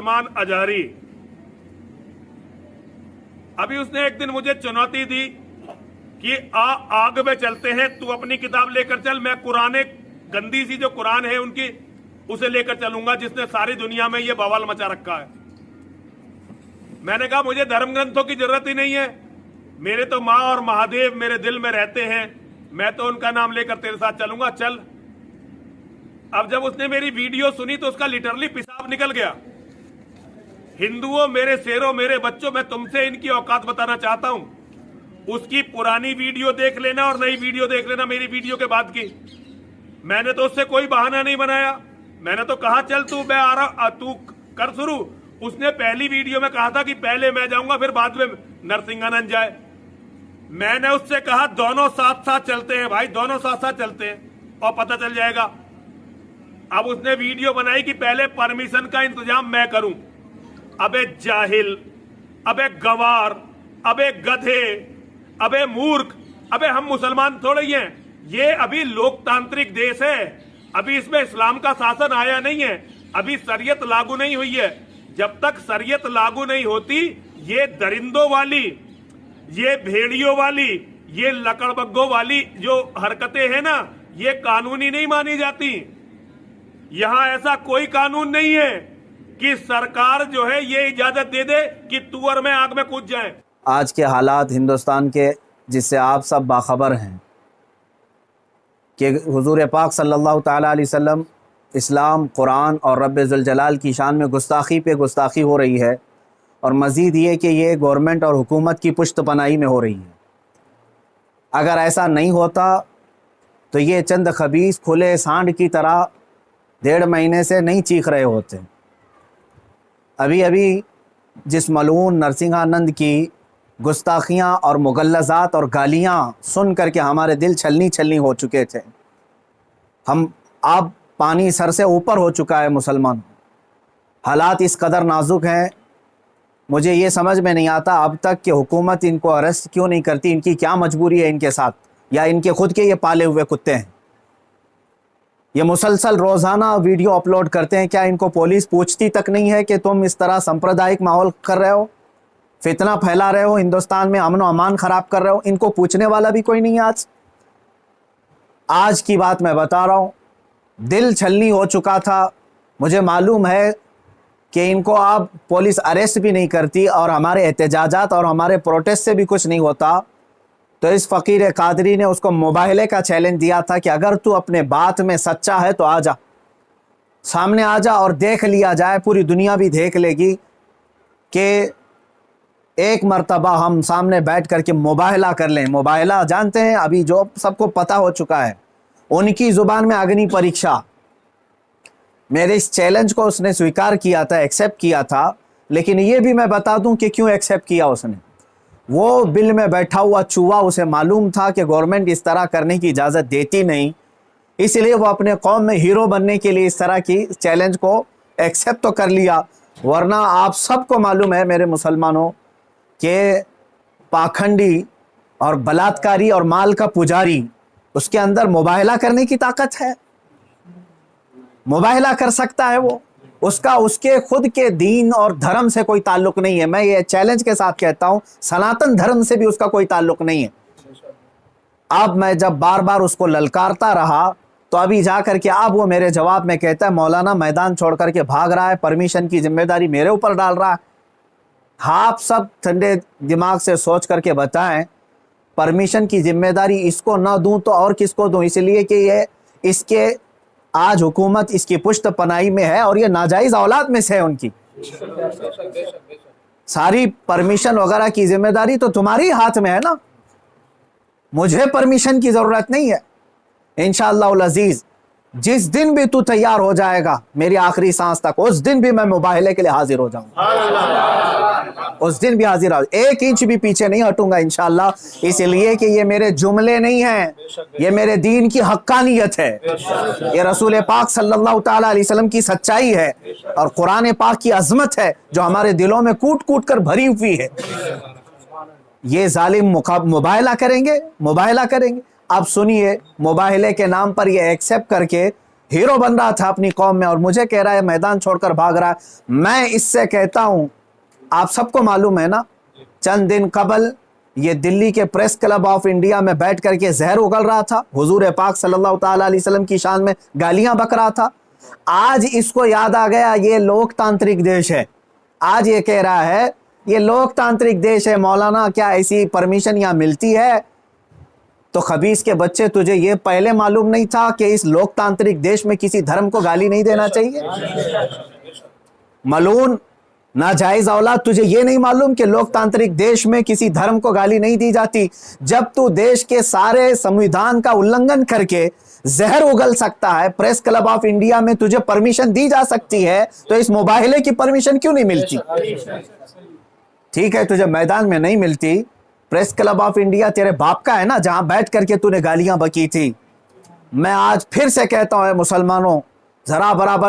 सलमान अजहरी, अभी उसने एक दिन मुझे चुनौती दी कि आग में चलते हैं, तू अपनी किताब लेकर चल, मैं कुरान, गंदी सी जो कुरान है उनकी, उसे लेकर चलूंगा जिसने सारी दुनिया में ये बवाल मचा रखा है। मैंने कहा मुझे धर्म ग्रंथों की जरूरत ही नहीं है, मेरे तो माँ और महादेव मेरे दिल में रहते हैं, मैं तो उनका नाम लेकर तेरे साथ चलूंगा, चल। अब जब उसने मेरी वीडियो सुनी तो उसका लिटरली पेशाब निकल गया। हिंदुओं, मेरे शेरों, मेरे बच्चों, मैं तुमसे इनकी औकात बताना चाहता हूं। उसकी पुरानी वीडियो देख लेना और नई वीडियो देख लेना मेरी वीडियो के बाद की। मैंने तो उससे कोई बहाना नहीं बनाया, मैंने तो कहा चल तू, मैं आ रहा, तू कर शुरू। उसने पहली वीडियो में कहा था कि पहले मैं जाऊंगा फिर बाद में नरसिंहानंद जाए। मैंने उससे कहा दोनों साथ साथ चलते हैं भाई, दोनों साथ साथ चलते हैं और पता चल जाएगा। अब उसने वीडियो बनाई कि पहले परमिशन का इंतजाम मैं करूं। अबे जाहिल, अबे गवार, अबे गधे, अबे मूर्ख, अबे हम मुसलमान थोड़े ही हैं, ये अभी लोकतांत्रिक देश है, अभी इसमें इस्लाम का शासन आया नहीं है, अभी शरीयत लागू नहीं हुई है। जब तक शरीयत लागू नहीं होती, ये दरिंदों वाली, ये भेड़ियों वाली, ये लकड़बग्गों वाली जो हरकतें हैं ना, ये कानूनी नहीं मानी जाती। यहां ऐसा कोई कानून नहीं है कि सरकार जो है ये इजाजत दे दे कि तू और मैं आग में कूद जाए। आज के हालात हिंदुस्तान के, जिससे आप सब बाखबर हैं कि हुजूर पाक सल्लल्लाहु ताला अलैहि वसल्लम, इस्लाम, कुरान और रब्बे ज़ुल जलाल की शान में गुस्ताखी पे गुस्ताखी हो रही है, और मज़ीद ये कि ये गवर्नमेंट और हुकूमत की पुश्त पनाही में हो रही है। अगर ऐसा नहीं होता तो ये चंद खबीस खुले सांड की तरह 1.5 महीने से नहीं चीख रहे होते। अभी अभी जिस मलऊन नरसिंहानंद की गुस्ताखियाँ और मुगल्लज़ात और गालियाँ सुन करके हमारे दिल छलनी छलनी हो चुके थे। अब पानी सर से ऊपर हो चुका है मुसलमान। हालात इस कदर नाजुक हैं, मुझे ये समझ में नहीं आता अब तक कि हुकूमत इनको अरेस्ट क्यों नहीं करती। इनकी क्या मजबूरी है इनके साथ, या इनके खुद के ये पाले हुए कुत्ते हैं? ये मुसलसल रोज़ाना वीडियो अपलोड करते हैं, क्या इनको पुलिस पूछती तक नहीं है कि तुम इस तरह सांप्रदायिक माहौल कर रहे हो, फितना फैला रहे हो, हिंदुस्तान में अमन व अमान ख़राब कर रहे हो? इनको पूछने वाला भी कोई नहीं है। आज की बात मैं बता रहा हूँ, दिल छलनी हो चुका था। मुझे मालूम है कि इनको अब पुलिस अरेस्ट भी नहीं करती और हमारे एहतजाजात और हमारे प्रोटेस्ट से भी कुछ नहीं होता। तो इस फ़कीर कादरी ने उसको मुबाहले का चैलेंज दिया था कि अगर तू अपने बात में सच्चा है तो आ जा, सामने आ जा और देख लिया जाए, पूरी दुनिया भी देख लेगी कि एक मर्तबा हम सामने बैठ करके मुबाहला कर लें। मुबाहला जानते हैं, अभी जो सबको पता हो चुका है, उनकी ज़ुबान में अग्नि परीक्षा। मेरे इस चैलेंज को उसने स्वीकार किया था, एक्सेप्ट किया था, लेकिन ये भी मैं बता दूं कि क्यों एक्सेप्ट किया उसने। वो बिल में बैठा हुआ चूहा, उसे मालूम था कि गवर्नमेंट इस तरह करने की इजाज़त देती नहीं, इसलिए वो अपने कौम में हीरो बनने के लिए इस तरह की चैलेंज को एक्सेप्ट तो कर लिया। वरना आप सबको मालूम है मेरे मुसलमानों कि पाखंडी और बलात्कारी और माल का पुजारी, उसके अंदर मुबाहला करने की ताकत है, मुबाहला कर सकता है वो। उसका उसके खुद के दीन और धर्म से कोई ताल्लुक नहीं है। मैं ये चैलेंज के साथ कहता हूं, सनातन धर्म से भी उसका कोई ताल्लुक नहीं है। अब मैं जब बार बार उसको ललकारता रहा तो अभी जा करके अब वो मेरे जवाब में कहता है मौलाना मैदान छोड़ करके भाग रहा है, परमिशन की जिम्मेदारी मेरे ऊपर डाल रहा है। आप सब ठंडे दिमाग से सोच करके बताएं, परमिशन की जिम्मेदारी इसको ना दूं तो और किसको दूं? इसलिए कि ये इसके आज हुकूमत इसकी पुश्त पनाही में है और ये नाजायज औलाद में से है उनकी। सारी परमिशन वगैरह की जिम्मेदारी तो तुम्हारी हाथ में है ना, मुझे परमिशन की जरूरत नहीं है। इंशाअल्लाह अज़ीज, जिस दिन भी तू तैयार हो जाएगा मेरी आखिरी सांस तक, उस दिन भी मैं मुबाहले के लिए हाजिर हो जाऊंगा, उस दिन भी हाजिर हो, 1 इंच भी पीछे नहीं हटूंगा इंशाअल्लाह। इसलिए कि ये मेरे जुमले नहीं हैं, ये मेरे दीन की हक्कानियत है, ये रसूल पाक सल्लल्लाहु ताला अलैहि वसल्लम की सच्चाई है और कुरान पाक की अजमत है जो हमारे दिलों में कूट कूट कर भरी हुई है। ये जालिम मुबाहला करेंगे, मुबाहला करेंगे। अब सुनिए, मुबाहले के नाम पर ये एक्सेप्ट करके हीरो बन रहा था अपनी कौम में, और मुझे कह रहा है मैदान छोड़कर भाग रहा है। मैं इससे कहता हूं, आप सबको मालूम है ना, चंद दिन कबल ये दिल्ली के प्रेस क्लब ऑफ इंडिया में बैठ करके जहर उगल रहा था, हुजूर पाक सल्लल्लाहु ताला अलैहि वसल्लम की शान में गालियां बक रहा था। आज इसको याद आ गया ये लोकतांत्रिक देश है, आज ये कह रहा है ये लोकतांत्रिक देश है, मौलाना क्या ऐसी परमिशन यहां मिलती है? तो खबीस के बच्चे, तुझे ये पहले मालूम नहीं था कि इस लोकतांत्रिक देश में किसी धर्म को गाली नहीं देना चाहिए? मलून नाजायज औलाद, तुझे ये नहीं मालूम कि लोकतांत्रिक देश में किसी धर्म को गाली नहीं दी जाती? जब तू देश के सारे संविधान का उल्लंघन करके जहर उगल सकता है, प्रेस क्लब ऑफ इंडिया में तुझे परमिशन दी जा सकती है, तो इस मुबाहिले की परमिशन क्यों नहीं मिलती? ठीक है, तुझे मैदान में नहीं मिलती, प्रेस क्लब ऑफ इंडिया तेरे बाप का है ना, जहां बैठ करके तूने गालियां बकी थी। मैं आज फिर से कहता हूं मुसलमानों, जरा बराबर